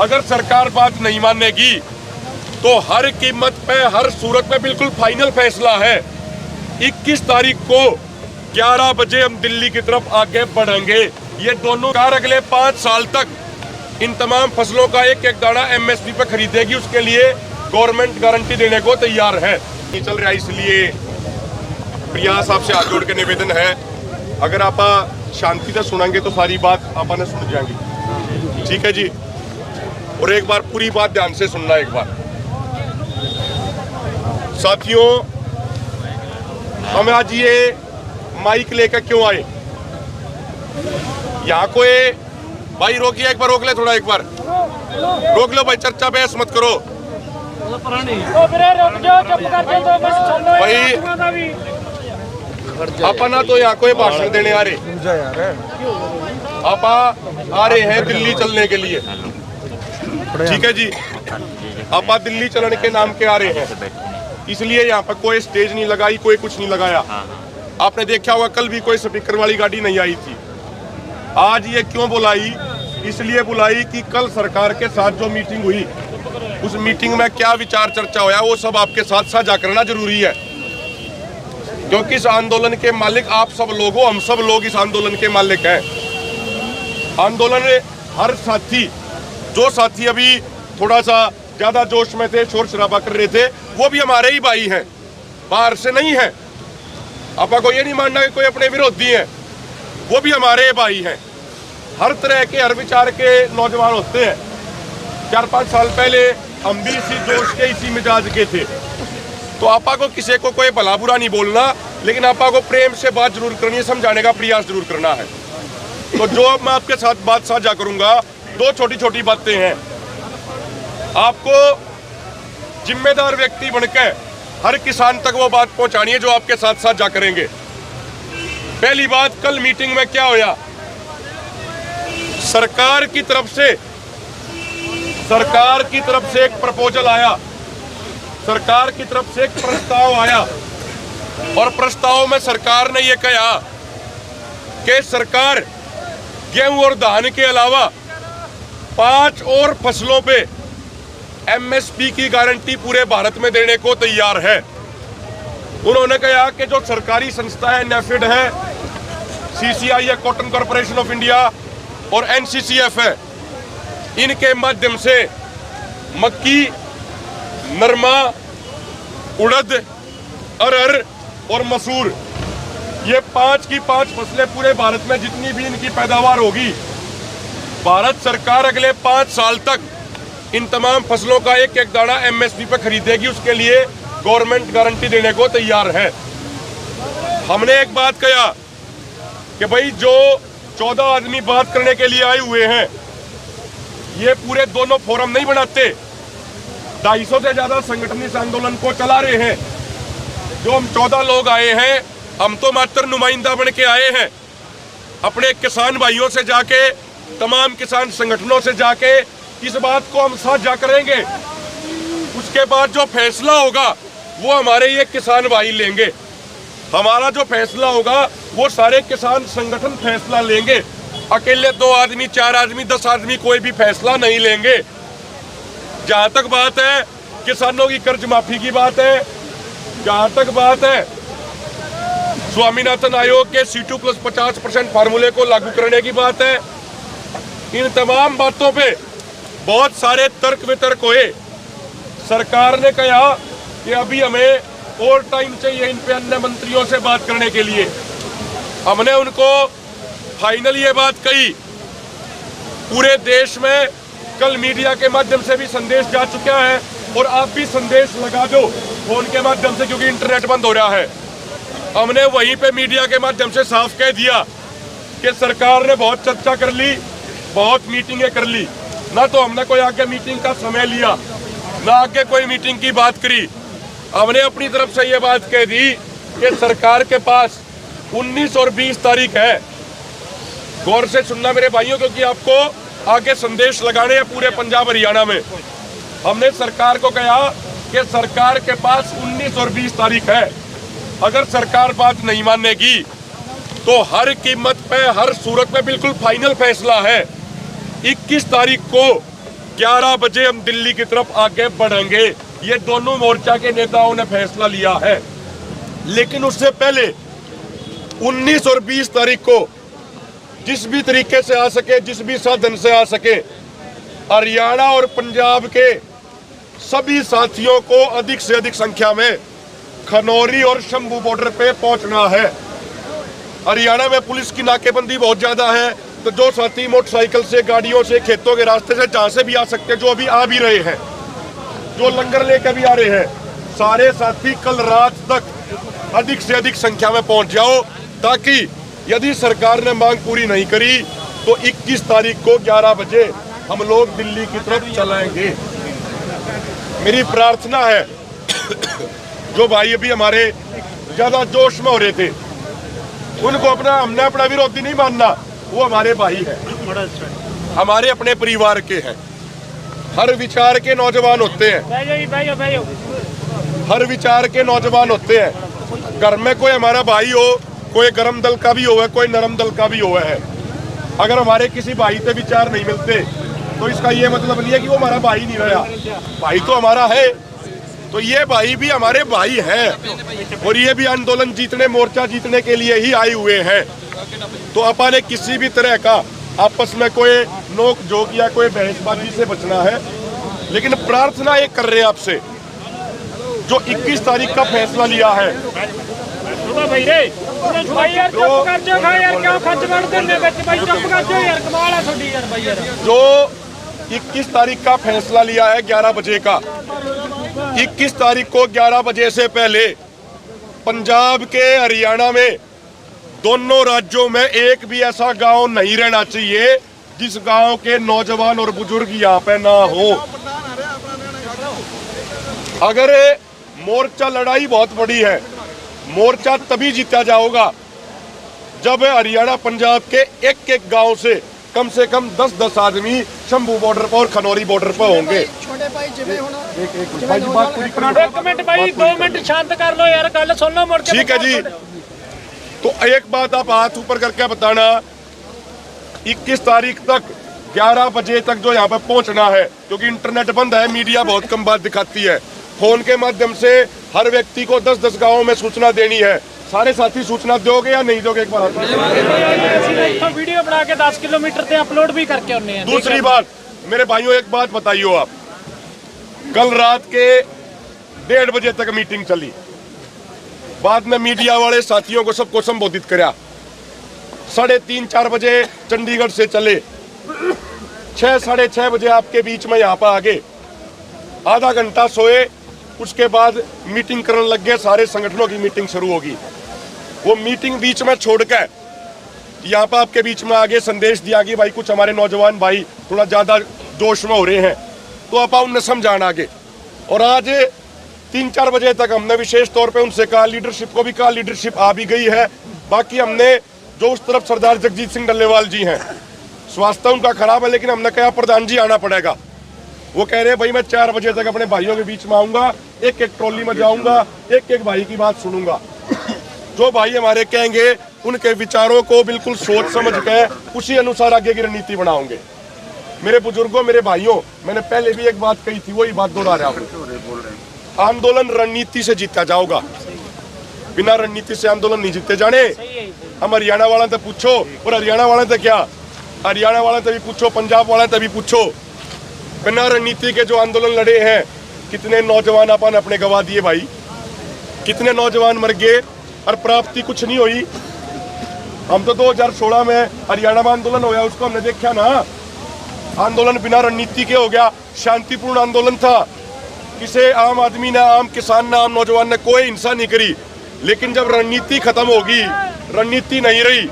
अगर सरकार बात नहीं मानेगी तो हर कीमत पे, हर सूरत में बिल्कुल फाइनल फैसला है। 21 तारीख को 11 बजे हम दिल्ली की तरफ आगे बढ़ेंगे। ये दोनों कार अगले 5 साल तक इन तमाम फसलों का एक एक दाना MSP पे खरीदेगी। उसके लिए गवर्नमेंट गारंटी देने को तैयार है। नहीं चल रहा, इसलिए प्रिया साहब से हाथ जोड़ के निवेदन है, अगर आप शांति से सुनेंगे तो सारी बात आपने सुन जाएंगी। ठीक है जी। और एक बार पूरी बात ध्यान से सुनना। एक बार साथियों, हम आज ये माइक लेकर क्यों आए? यहाँ कोई भाई रोकिए, एक बार रोक ले, थोड़ा एक बार रोक लो भाई, चर्चा बहस मत करो भाई। अपना तो यहाँ कोई भाषण देने आ रहे, आप आ रहे हैं दिल्ली चलने के लिए। ठीक है जी, आप दिल्ली चलने के नाम के आ रहे हैं, इसलिए यहाँ पर कोई स्टेज नहीं लगाई, कोई कुछ नहीं लगाया। आपने देखा होगा कल भी कोई स्पीकर वाली गाड़ी नहीं आई थी। आज ये क्यों बुलाई? इसलिए बुलाई कि कल सरकार के साथ जो मीटिंग हुई, उस मीटिंग में क्या विचार चर्चा हुआ वो सब आपके साथ साझा करना जरूरी है। क्योंकि इस आंदोलन के मालिक आप सब लोग हो, हम सब लोग इस आंदोलन के मालिक हैं। आंदोलन हर साथी, जो साथी अभी थोड़ा सा ज्यादा जोश में थे, शोर शराबा कर रहे थे, वो भी हमारे ही भाई हैं, बाहर से नहीं है। आपको ये नहीं मानना कि कोई अपने विरोधी हैं, वो भी हमारे भाई हैं। हर तरह के, हर विचार के नौजवान होते हैं। 4-5 साल पहले हम भी इसी जोश के, इसी मिजाज के थे। तो आपा को किसी को कोई भला बुरा नहीं बोलना, लेकिन आपा को प्रेम से बात जरूर करनी है, समझाने का प्रयास जरूर करना है। तो जो अब मैं आपके साथ बात साझा करूंगा, 2 छोटी छोटी बातें हैं। आपको जिम्मेदार व्यक्ति बनकर हर किसान तक वो बात पहुंचानी है जो आपके साथ साझा करेंगे। पहली बात, कल मीटिंग में क्या होया? सरकार की तरफ से एक प्रपोजल आया, सरकार की तरफ से एक प्रस्ताव आया, और प्रस्ताव में सरकार ने यह कहा कि सरकार गेहूं और धान के अलावा 5 और फसलों पे MSP की गारंटी पूरे भारत में देने को तैयार है। उन्होंने कहा कि जो सरकारी संस्था है, नेफेड है, CCI है, कॉटन कॉर्पोरेशन ऑफ इंडिया, और NCCF है, इनके माध्यम से मक्की, नरमा, उड़द, अरहर और मसूर, ये 5 की 5 फसलें पूरे भारत में जितनी भी इनकी पैदावार होगी, भारत सरकार अगले 5 साल तक इन तमाम फसलों का एक एक दाना MSP पे खरीदेगी। उसके लिए गवर्नमेंट गारंटी देने को तैयार है। हमने एक बात कहा कि भाई जो 14 आदमी बात करने के लिए आए हुए हैं, ये पूरे दोनों फोरम नहीं बनाते। 250 से ज्यादा संगठन इस आंदोलन को चला रहे हैं। जो हम 14 लोग आए हैं, हम तो मात्र नुमाइंदा बन के आए हैं। अपने किसान भाइयों से जाके, तमाम किसान संगठनों से जाके इस बात को हम साझा करेंगे। उसके बाद जो फैसला होगा वो हमारे ये किसान भाई लेंगे। हमारा जो फैसला होगा वो सारे किसान संगठन फैसला लेंगे। अकेले 2 आदमी, 4 आदमी, 10 आदमी कोई भी फैसला नहीं लेंगे। जहां तक बात है किसानों की कर्ज माफी की बात है, जहां तक बात है स्वामीनाथन आयोग के C2+50% फार्मूले को लागू करने की बात है, इन तमाम बातों पे बहुत सारे तर्क वितर्क हुए। सरकार ने कहा कि अभी हमें और टाइम चाहिए इन पे अन्य मंत्रियों से बात करने के लिए। हमने उनको फाइनल ये बात कही। पूरे देश में कल मीडिया के माध्यम से भी संदेश जा चुका है, और आप भी संदेश लगा दो फोन के माध्यम से, क्योंकि इंटरनेट बंद हो रहा है। हमने वहीं पे मीडिया के माध्यम से साफ कह दिया कि सरकार ने बहुत चर्चा कर ली, बहुत मीटिंगें कर ली, ना तो हमने कोई आगे मीटिंग का समय लिया, ना आगे कोई मीटिंग की बात करी। हमने अपनी तरफ से ये बात कह दी कि सरकार के पास 19 और 20 तारीख है। गौर से सुनना मेरे भाइयों, क्योंकि आपको आगे संदेश लगाने हैं पूरे पंजाब हरियाणा में। हमने सरकार को कहा कि सरकार के पास 19 और 20 तारीख है। अगर सरकार बात नहीं मानेगी तो हर कीमत पे, हर सूरत में बिल्कुल फाइनल फैसला है। 21 तारीख को 11 बजे हम दिल्ली की तरफ आगे बढ़ेंगे। ये दोनों मोर्चा के नेताओं ने फैसला लिया है। लेकिन उससे पहले 19 और 20 तारीख को जिस भी तरीके से आ सके, जिस भी साधन से आ सके, हरियाणा और पंजाब के सभी साथियों को अधिक से अधिक संख्या में खनौरी और शंभू बॉर्डर पे पहुंचना है। हरियाणा में पुलिस की नाकेबंदी बहुत ज्यादा है, तो जो साथी मोटरसाइकिल से, गाड़ियों से, खेतों के रास्ते से, जहां से भी आ सकते हैं, जो अभी आ भी रहे हैं, जो लंगर लेकर भी आ रहे हैं, सारे साथी कल रात तक अधिक से अधिक संख्या में पहुंच जाओ, ताकि यदि सरकार ने मांग पूरी नहीं करी तो 21 तारीख को 11 बजे हम लोग दिल्ली की तरफ चलेंगे। मेरी प्रार्थना है, जो भाई अभी हमारे ज्यादा जोश में हो रहे थे, उनको हमने अपना विरोधी नहीं मानना। वो हमारे भाई है, हमारे अपने परिवार के हैं। हर विचार के नौजवान होते हैं, हर विचार के नौजवान होते हैं। घर में कोई हमारा भाई हो, कोई गर्म दल का भी हुआ है, कोई नरम दल का भी हुआ है। अगर हमारे किसी भाई से विचार नहीं मिलते तो इसका ये मतलब नहीं है कि वो हमारा भाई नहीं रहा। भाई तो हमारा है, तो ये भाई भी हमारे भाई हैं, और ये भी आंदोलन जीतने, मोर्चा जीतने के लिए ही आए हुए हैं। तो अपन ने किसी भी तरह का आपस में कोई नोक झोंक या कोई बहसबाजी से बचना है। लेकिन प्रार्थना ये कर रहे हैं आपसे, जो 21 तारीख का फैसला लिया है, जो 21 तारीख का फैसला लिया है 11 बजे का, 21 तारीख को 11 बजे से पहले पंजाब के, हरियाणा में, दोनों राज्यों में एक भी ऐसा गांव नहीं रहना चाहिए जिस गांव के नौजवान और बुजुर्ग यहाँ पे ना हो। अगर मोर्चा लड़ाई बहुत बड़ी है, मोर्चा तभी जीता जाओगा जब हरियाणा पंजाब के एक एक गांव से कम 10-10 आदमी शंभू बॉर्डर पर और खनौरी बॉर्डर पर होंगे। छोटे भाई जिम्मे होना। एक मिनट भाई, 2 मिनट शांत कर लो यार, गल सुन लो मुड़ के। ठीक है जी, तो एक बात आप हाथ ऊपर करके बताना, 21 तारीख तक 11 बजे तक जो यहाँ पे पहुंचना है, क्योंकि इंटरनेट बंद है, मीडिया बहुत कम बात दिखाती है। फोन के माध्यम से हर व्यक्ति को 10-10 गाँव में सूचना देनी है। सारे साथी सूचना दोगे या नहीं दोगे? एक बार तो वीडियो बना के 10 किलोमीटर से अपलोड भी करके उन्हें। दूसरी बात, मेरे भाइयों एक बात बताइयो आप, कल रात के 1:30 बजे तक मीटिंग चली, बाद में मीडिया वाले साथियों को सबको संबोधित कराया। 3:30-4 बजे चंडीगढ़ से चले, 6-6:30 बजे आपके बीच में यहाँ पर आ गए, आधा घंटा सोए, उसके बाद मीटिंग करने लग गए। सारे संगठनों की मीटिंग शुरू होगी। वो मीटिंग बीच में छोड़कर यहाँ पर आपके बीच में आगे संदेश दिया कि भाई कुछ हमारे नौजवान भाई थोड़ा ज्यादा जोश में हो रहे हैं, तो आप उन्हें समझाना आगे। और आज 3-4 बजे तक हमने विशेष तौर पे उनसे कहा, लीडरशिप को भी कहा, लीडरशिप आ भी गई है। बाकी हमने जो उस तरफ सरदार जगजीत सिंह डल्लेवाल जी हैं, स्वास्थ्य उनका खराब है, लेकिन हमने कहा प्रधान जी आना पड़ेगा। वो कह रहे हैं भाई मैं 4 बजे तक अपने भाइयों के बीच में आऊंगा, एक एक ट्रॉली में जाऊंगा, एक एक भाई की बात सुनूंगा। जो भाई हमारे कहेंगे उनके विचारों को बिल्कुल सोच समझ के उसी अनुसार आगे की रणनीति बनाओगे। मेरे बुजुर्गों, मेरे भाइयों, मैंने पहले भी एक बात कही थी, वही बात दोहरा रहा हूं। आंदोलन रणनीति से जीता जाओगा, बिना रणनीति से आंदोलन नहीं जीते जाने। हम हरियाणा वाला से पूछो, और हरियाणा वाला से क्या, हरियाणा वाला से भी पूछो, पंजाब वाला से भी पूछो, बिना रणनीति के जो आंदोलन लड़े हैं, कितने नौजवान अपन अपने गवा दिए भाई, कितने नौजवान मर गए और प्राप्ति कुछ नहीं हुई। हम तो 2016 में हरियाणा में आंदोलन हो गया, उसको हमने देखा ना, आंदोलन बिना रणनीति के हो गया, शांतिपूर्ण आंदोलन था। किसी आम आदमी ने, आम किसान ने, आम नौजवान ने कोई हिंसा नहीं करी। लेकिन जब रणनीति खत्म होगी, रणनीति नहीं रही,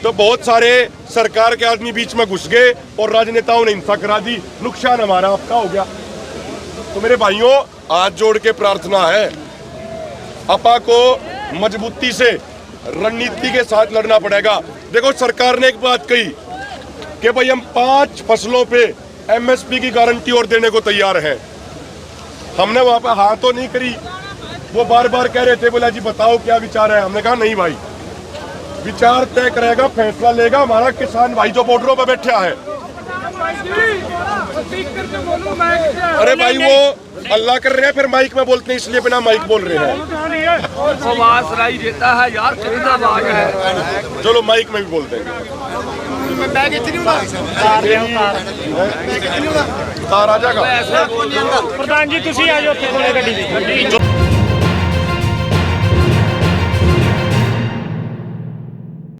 तो बहुत सारे सरकार के आदमी बीच में घुस गए और राजनेताओं ने हिंसा करा दी। नुकसान हमारा आपका हो गया। तो मेरे भाइयों, हाथ जोड़ के प्रार्थना है, आपा को मजबूती से रणनीति के साथ लड़ना पड़ेगा। देखो, सरकार ने एक बात कही कि भाई हम 5 फसलों पे एमएसपी की गारंटी और देने को तैयार हैं। हमने वहां पर हाँ तो नहीं करी। वो बार बार कह रहे थे, बोला जी बताओ क्या विचार है। हमने कहा नहीं भाई, विचार तय करेगा, फैसला लेगा हमारा किसान भाई जो बॉर्डरों पर बैठा है। अरे भाई वो अल्लाह कर रहे हैं फिर माइक में बोलते हैं इसलिए बिना माइक बोल रहे हैं। आवाज सुनाई देता है यार, कितना आवाज है। चलो माइक में भी बोल देंगे। तार आ जाएगा। ਪ੍ਰਧਾਨ ਜੀ ਤੁਸੀਂ ਆ ਜਾਓ ਉੱਥੇ ਕੋਲੇ ਗੱਡੀ ਦੀ